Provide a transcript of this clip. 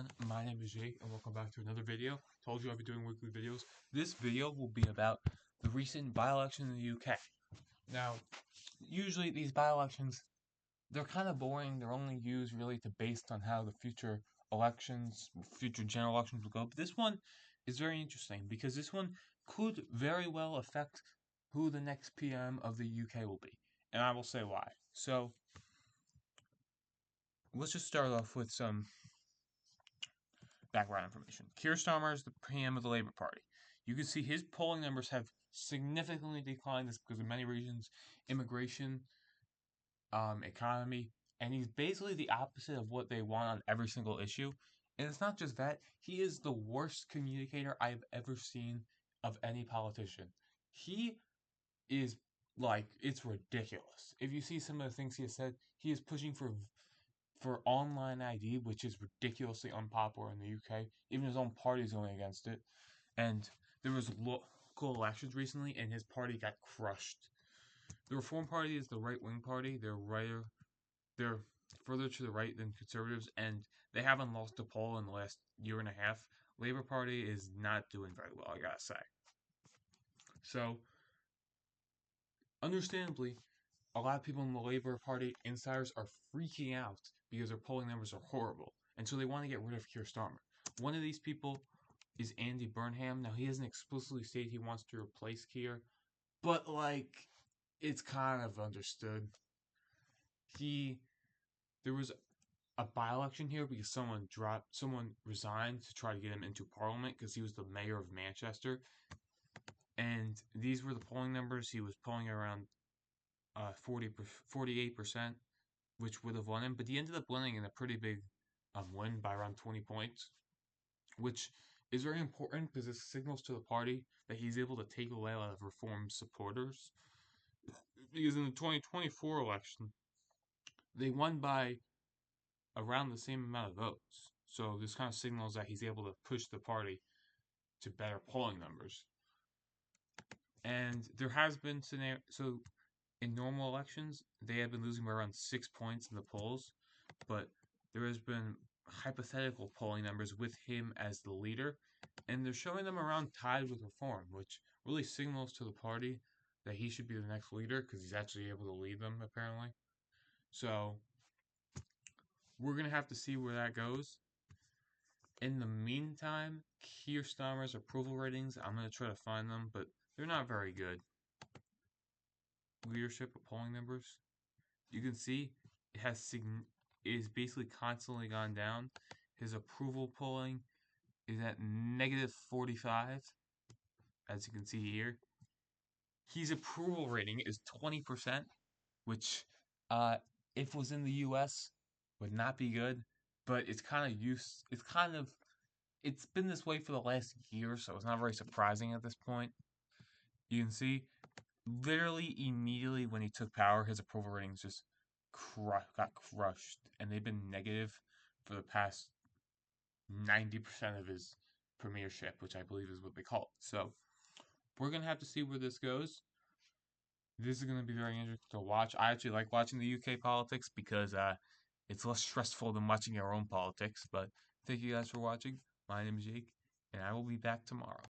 everyone, my name is Jake and welcome back to another video. Told you I'll be doing weekly videos. This video will be about the recent by-election in the UK. Now, usually these by-elections, they're kind of boring. They're only used really to based on how the future general elections will go. But this one is very interesting because this one could very well affect who the next PM of the UK will be. And I will say why. So, let's just start off with some background information. Keir Starmer is the PM of the Labour Party. You can see his polling numbers have significantly declined this because of many reasons, immigration, economy, and he's basically the opposite of what they want on every single issue. And it's not just that, he is the worst communicator I've ever seen of any politician. He is like, it's ridiculous. If you see some of the things he has said, he is pushing for online ID, which is ridiculously unpopular in the UK. Even his own party is going against it. And there was local elections recently, and his party got crushed. The Reform Party is the right-wing party. They're further to the right than Conservatives, and they haven't lost a poll in the last year and a half. Labour Party is not doing very well, I gotta say. So, understandably, a lot of people in the Labour Party insiders are freaking out because their polling numbers are horrible. And so they want to get rid of Keir Starmer. One of these people is Andy Burnham. Now, he hasn't explicitly stated he wants to replace Keir, but, it's kind of understood. There was a by-election here because someone resigned to try to get him into Parliament because he was the mayor of Manchester. And these were the polling numbers. He was polling around 48%, which would have won him, but he ended up winning in a pretty big win by around 20 points, which is very important because it signals to the party that he's able to take away a lot of Reform supporters. Because in the 2024 election, they won by around the same amount of votes. So this kind of signals that he's able to push the party to better polling numbers. And there has been in normal elections, they have been losing by around 6 points in the polls, but there has been hypothetical polling numbers with him as the leader, and they're showing them around tied with Reform, which really signals to the party that he should be the next leader because he's actually able to lead them, apparently. So, we're going to have to see where that goes. In the meantime, Keir Starmer's approval ratings, I'm going to try to find them, but they're not very good. Leadership of polling numbers, you can see it is basically constantly gone down. His approval polling is at -45, as you can see here. His approval rating is 20%, which if it was in the US would not be good, but it's been this way for the last year, so it's not very surprising at this point. You can see literally immediately when he took power, his approval ratings just got crushed, and they've been negative for the past 90% of his premiership, which I believe is what they call it. So we're gonna have to see where this goes. This is gonna be very interesting to watch. I actually like watching the UK politics because it's less stressful than watching your own politics. But thank you guys for watching. My name is Jake, and I will be back tomorrow.